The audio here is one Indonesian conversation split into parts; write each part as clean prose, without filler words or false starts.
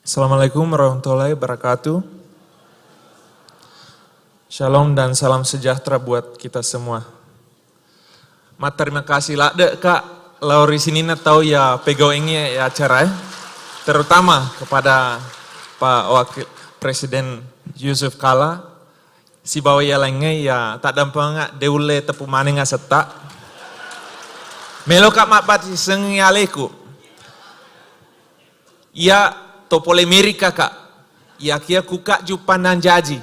Assalamualaikum warahmatullahi wabarakatuh. Shalom dan salam sejahtera buat kita semua. Terima kasih lah dek kak, Lauri sini tahu ya pegawainya ya acara ya. Terutama kepada Pak Wakil Presiden Yusuf Kala, si bawa ya lainnya ya tak dampang ngak deule tepu mana ngak setak. Melo kak mak pati sengi aleku. Ya topole Amerika kak, ya kia kuka jupanan jaji.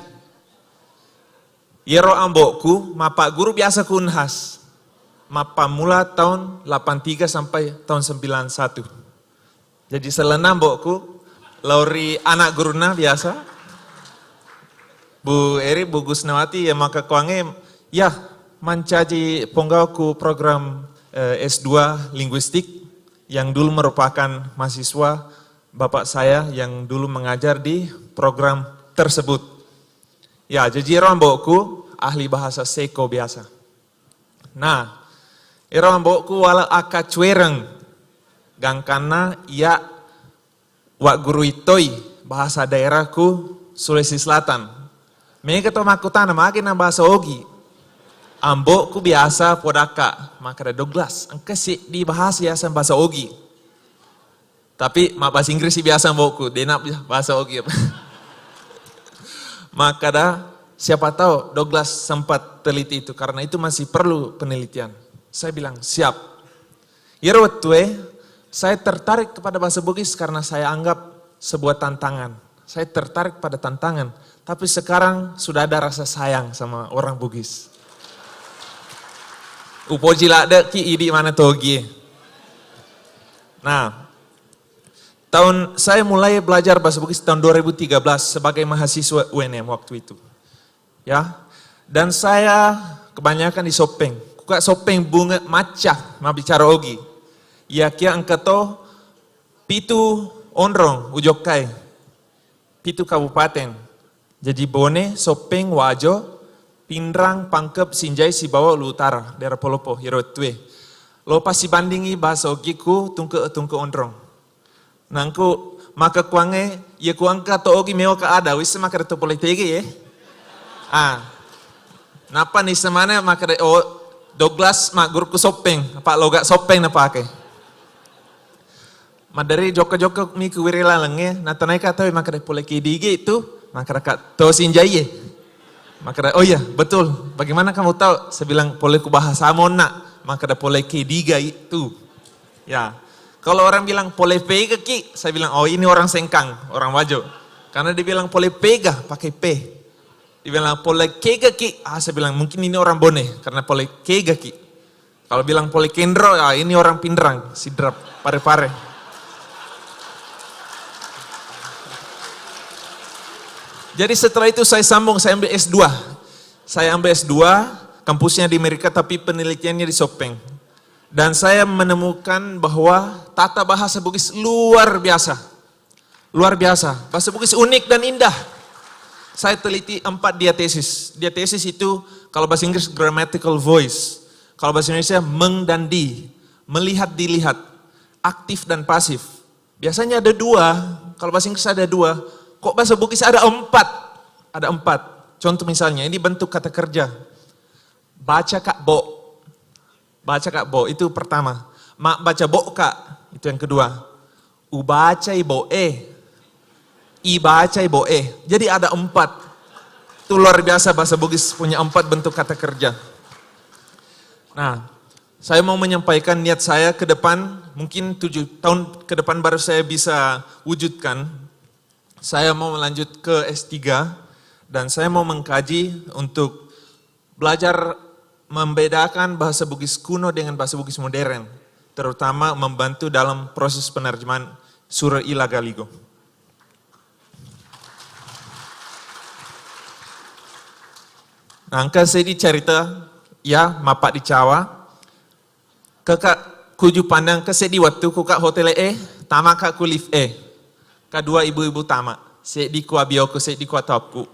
Yero ambokku, mapak guru biasa kunhas. Mapa mula tahun 83 sampai tahun 91. Jadi selena ambokku, Lauri anak guruna biasa. Bu Eri, Bu Gusnawati ya maka kuange, ya mencaji ponggauku program S2 Linguistik yang dulu merupakan mahasiswa bapak saya yang dulu mengajar di program tersebut. Ya, jadi rombokku ahli bahasa Seko biasa. Nah, rombokku wala aka cuereng gangkana ya wak guru itoi bahasa daerahku Sulawesi Selatan. Mereka tahu makutana makin bahasa Ogi. Ambokku biasa podaka, maka ada Douglas. Engke sih dibahas ya bahasa Ogi. Tapi mak bahasa Inggris sih biasa mbokku, denap bahasa Ogi. Maka dah siapa tahu Douglas sempat teliti itu karena itu masih perlu penelitian. Saya bilang siap. Yerwetwe, saya tertarik kepada bahasa Bugis karena saya anggap sebuah tantangan. Saya tertarik pada tantangan, tapi sekarang sudah ada rasa sayang sama orang Bugis. Upoji lada ki idi mana togi. Nah, saya mulai belajar bahasa Bugis tahun 2013 sebagai mahasiswa UNM waktu itu. Ya. Dan saya kebanyakan di Sopeng. Kuka Sopeng bunga macah ma bicara Ogi. Ya kia angkato pitu onrong ujokai. Pitu kabupaten. Jadi Bone, Sopeng, Wajo, Pindrang, Pangkep, Sinjai, Sibawa, Ulu Utara, daerah Polopo, Hirotwe. Lo pasti bandingi bahasa Ogiku tungke onrong. Nangku maka kuange ya kuangka to ogi meo ka ada wis maka to politiki ya. Napa nih semana maka Douglas mak guru ku Sopeng, Pak Loga Sopeng na pake. Madari joko-joko mi ku wirila lenge natanai kata maka politiki dige itu maka ka to sinjai ye. Maka oh iya betul. Bagaimana kamu tahu? Saya bilang politiku bahasa mona maka ada politiki diga itu. Ya. Kalau orang bilang polepega ki, saya bilang oh ini orang Sengkang, orang Wajo. Karena dia bilang polepega pakai P. Dia bilang polekega ki, saya bilang mungkin ini orang Bone karena polekega ki. Kalau bilang polekendro, ini orang Pindrang, sidrap, pare-pare. Jadi setelah itu saya sambung, saya ambil S2. Saya ambil S2, kampusnya di Amerika tapi penelitiannya di Sopeng. Dan saya menemukan bahwa tata bahasa Bugis luar biasa. Luar biasa. Bahasa Bugis unik dan indah. Saya teliti 4 diatesis. Diatesis itu kalau bahasa Inggris grammatical voice. Kalau bahasa Indonesia meng dan di. Melihat dilihat. Aktif dan pasif. Biasanya ada 2. Kalau bahasa Inggris ada 2. Kok bahasa Bugis ada 4? Ada 4. Contoh misalnya ini bentuk kata kerja. Baca kak bo. Baca kak bo, itu pertama. Mak baca bo kak, itu yang kedua. Ubaca ibo I baca ibo Jadi ada 4. Itu luar biasa bahasa Bugis punya 4 bentuk kata kerja. Nah, saya mau menyampaikan niat saya ke depan, mungkin 7 tahun ke depan baru saya bisa wujudkan. Saya mau melanjut ke S3 dan saya mau mengkaji untuk belajar membedakan bahasa Bugis kuno dengan bahasa Bugis modern, terutama membantu dalam proses penerjemahan Surah Ilagaligo. Angka saya dicerita, ya mapak di Cawa, kakak kuju pandang ke di waktu kukak hotel tama kak ku lift kedua ibu-ibu tama, se di ku abioko se di ku atapku,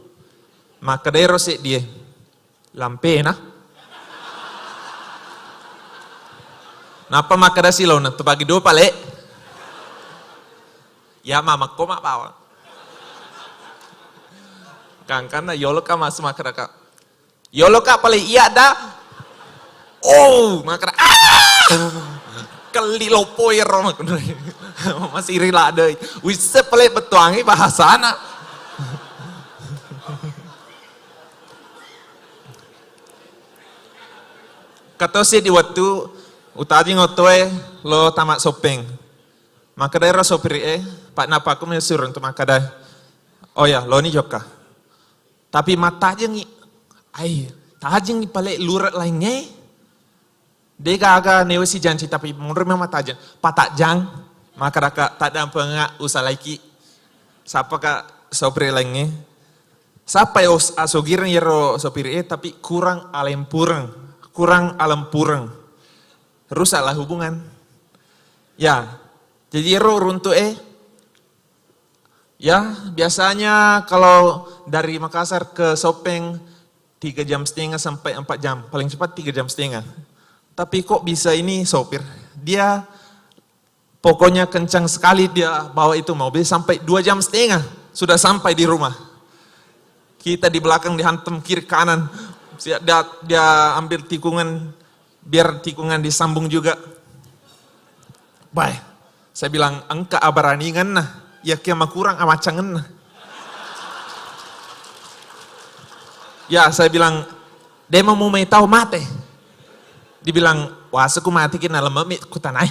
maka dero se dia, lampe nah. Napa makada silaw na tupagi do pale? Ya mama ko mapawa. karena yoloka mas makaraka. Yoloka paling iya dah. Oh, makara. Kelilopoy ro masih rila ada. Wise paling betuangi bahasa anak. Kata si di waktu utaji ngotoe lo tamat sopeng. Maka daerah sopir Pak Napa aku menyuruh untuk maka oh ya, lo ni joka. Tapi mata aja ngi, tajeng paling lurat lainnya. Dia agak newesi janji tapi menurut memang mata aja. Patak jang, maka raka tak ada pengak usah lagi. Siapa kak sopir lainnya? Siapa yang asogir yero sopir tapi kurang alempurang, kurang alempurang. Rusaklah hubungan. Ya, jadi yero runtuh ya, biasanya kalau dari Makassar ke Sopeng 3,5 jam sampai 4 jam. Paling cepat 3,5 jam. Tapi kok bisa ini sopir? Dia pokoknya kencang sekali dia bawa itu mobil sampai 2,5 jam sudah sampai di rumah. Kita di belakang dihantam kiri kanan. Dia ambil tikungan biar tikungan disambung juga. Baik, saya bilang engka abaraningan nah. Ya kia kurang amacangan. Ya saya bilang, dia mau tahu mate. Dibilang, wah aku mati kena lememit ku tanai.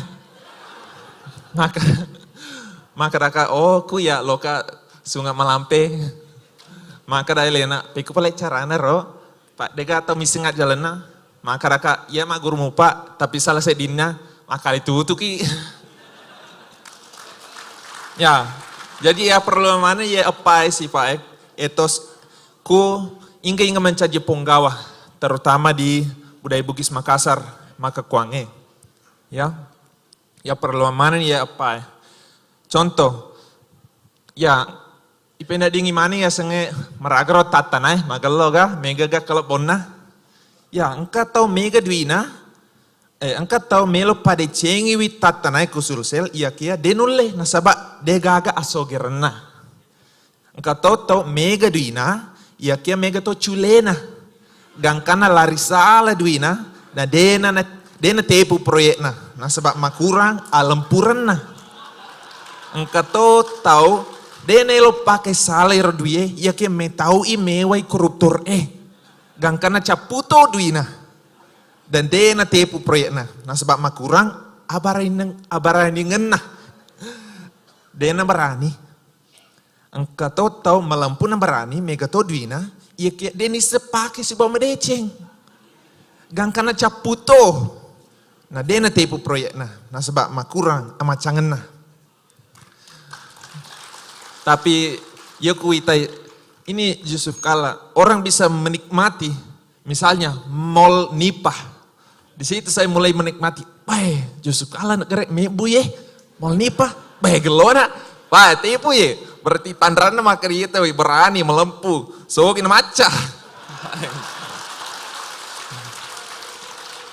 Maka raka, oh ku ya loka sungai malampe. Maka dah lena, piku pelek carana ro. Pak dega atau misingat jalanna. Maka raka, ya mak guru mupa, tapi salah saya dinna, maka itu ki. Ya, jadi ya perlu mana ya apa sih Pak etos ku ingin mencaji Ponggawa, terutama di budaya Bugis Makassar, maka kuange. Ya perlu mana ya apa? Contoh, ya ipenda dingi mana ya senge meragro tatanai, magalo ga, mega ga kalau bonna. Ya engkau tahu mega duina. Angkat tahu melo pada cengi wit tatanai kusulsel iya kia denule nasaba degaga asogerna. Angkat tahu mega duina iya kia mega to culena. Gangkana larisala duina na dena tepu proyekna nasaba makurang alempurenna. Angkat tahu dena lo pakai saler duie iya kia me tahu mewai koruptor Gangkana caputo duina. Dan dia na tepu proyekna. Nah sebab makurang abarani ngenah. Dia na berani. Engkau tahu melampu na berani mega to duina. Iya kia dia ni sepake si bawa medeceng. Gangkana caputo. Nah dia na tepu proyekna. Nah sebab makurang amacangen nah. Tapi ya kuitai ini Yusuf Kala orang bisa menikmati misalnya mall Nipah. Di situ saya mulai menikmati. Baik, Yusuf Kala negara mebu ye. Mall Nipah. Baik gelona. Baik tipu ye. Berarti pandrana maka dia berani melempu. So kena maca.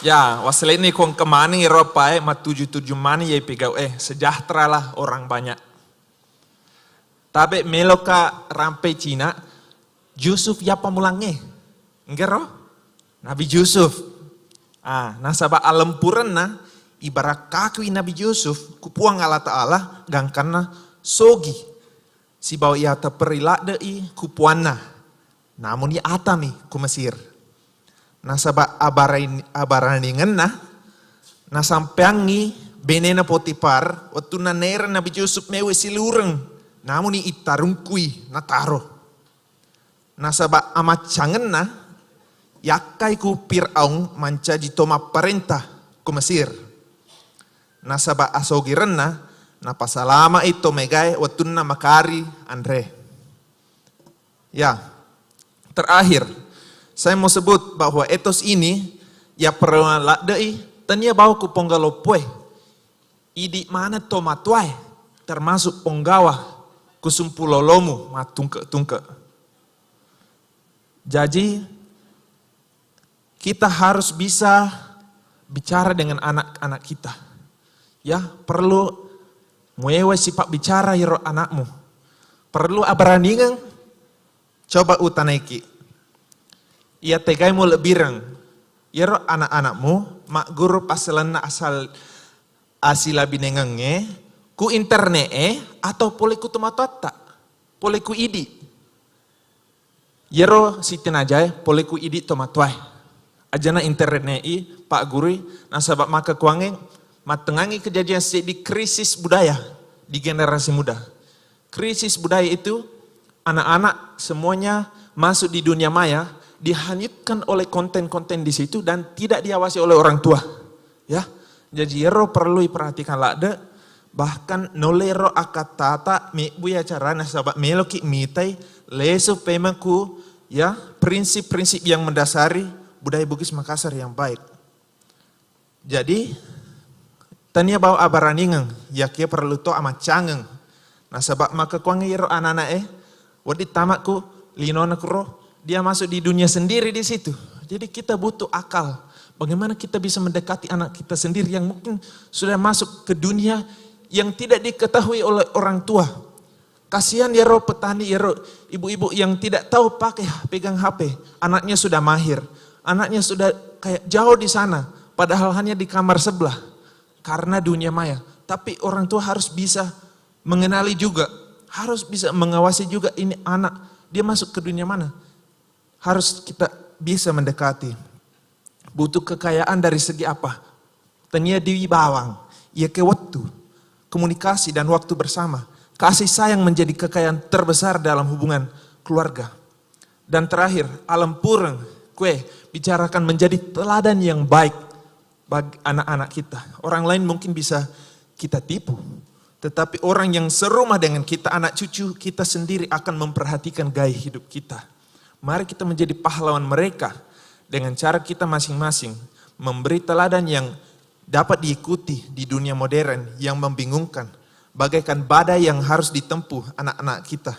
Ya, wasle ini kong kemana Eropa matuju-tuju mana ye pegau sejahtera lah orang banyak. Tapi meloka rampe Cina, Yusuf ya pemulangnya. Enggak roh? Nabi Yusuf. Nasabah alempuran na ibarat kaki Nabi Yusuf kupuang Allah Ta'ala gangkana sogi. Si bawa ia terperilak dei kupuana. Namun ia atami ku Mesir. Nasabah abaraningan na nasampeangi benena Potifar waktu nanera Nabi Yusuf mewe silureng. Namun ia itarungkui nataro. Nasabah amacangen na yakai ku Fir'aun mancaji toma perintah ku Mesir. Nasaba asogirenna na pasalama itu megai watuna makari Andre. Ya, terakhir saya mau sebut bahwa etos ini ya perlu ladei tanya bawa ku Ponggalopue. Idi mana toma tuai termasuk Ponggawa kusumpulolomu matungke-tungke. Jadi kita harus bisa bicara dengan anak-anak kita. Ya, perlu muewe sifat bicara yero anakmu. Perlu abaraningan Coba utanaiki. Ia tegai mo lebirang. Yero anak-anakmu, mak guru paselan asal asila binengange, ku interne atau pole ku tomatata, pole ku idi. Yero sitin aja pole ku idi tomatwai. Ajana interne pak guru, nasabak maka kuangeng, matengangi kejadian di krisis budaya di generasi muda. Krisis budaya itu anak-anak semuanya masuk di dunia maya, dihanyutkan oleh konten-konten di situ dan tidak diawasi oleh orang tua. Ya, jadi yero perlu diperhatikan lada, bahkan nolero akatata mi buya carana sahabat meloki mitai leso pemaku ya prinsip-prinsip yang mendasari budaya Bugis Makassar yang baik. Jadi tania bawa abaraningang ya kia perlu to amat cangeng. Nah sebab maka kuangi yero anak-anak wadi tamakku linona kuro dia masuk di dunia sendiri di situ. Jadi kita butuh akal. Bagaimana kita bisa mendekati anak kita sendiri yang mungkin sudah masuk ke dunia yang tidak diketahui oleh orang tua. Kasihan ya roh petani, ya roh ibu-ibu yang tidak tahu pegang HP. Anaknya sudah mahir, anaknya sudah kayak jauh di sana. Padahal hanya di kamar sebelah. Karena dunia maya. Tapi orang tua harus bisa mengenali juga. Harus bisa mengawasi juga ini anak. Dia masuk ke dunia mana. Harus kita bisa mendekati. Butuh kekayaan dari segi apa? Tanya di bawang. Ya ke waktu. Komunikasi dan waktu bersama. Kasih sayang menjadi kekayaan terbesar dalam hubungan keluarga. Dan terakhir, alam pureng. Kue bicarakan menjadi teladan yang baik bagi anak-anak kita. Orang lain mungkin bisa kita tipu. Tetapi orang yang serumah dengan kita, anak cucu kita sendiri akan memperhatikan gaya hidup kita. Mari kita menjadi pahlawan mereka dengan cara kita masing-masing. Memberi teladan yang dapat diikuti di dunia modern yang membingungkan. Bagaikan badai yang harus ditempuh anak-anak kita.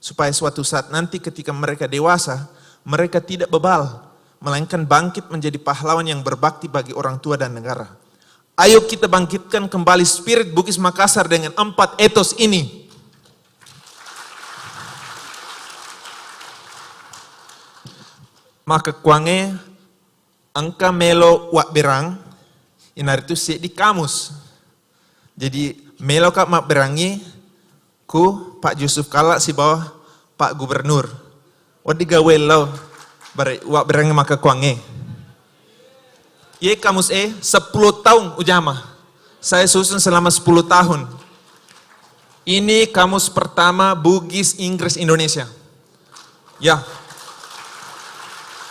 Supaya suatu saat nanti ketika mereka dewasa, mereka tidak bebal. Melainkan bangkit menjadi pahlawan yang berbakti bagi orang tua dan negara. Ayo kita bangkitkan kembali spirit Bugis Makassar dengan 4 etos ini. Maka kuange angka melo wak berang inar itu di kamus. Jadi melo kak mak berangi ku Pak Yusuf Kala si bawah Pak Gubernur. Wadi gawe lo wak berangi maka kuange. Ye kamus 10 tahun ujama. Saya susun selama 10 tahun. Ini kamus pertama Bugis Inggris Indonesia. Ya.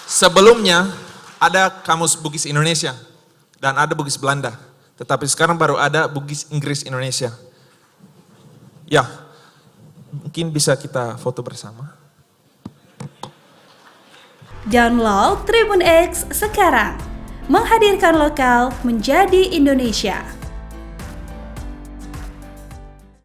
Sebelumnya ada kamus Bugis Indonesia dan ada Bugis Belanda. Tetapi sekarang baru ada Bugis Inggris Indonesia. Ya. Mungkin bisa kita foto bersama. Download Tribun X sekarang. Menghadirkan lokal menjadi Indonesia.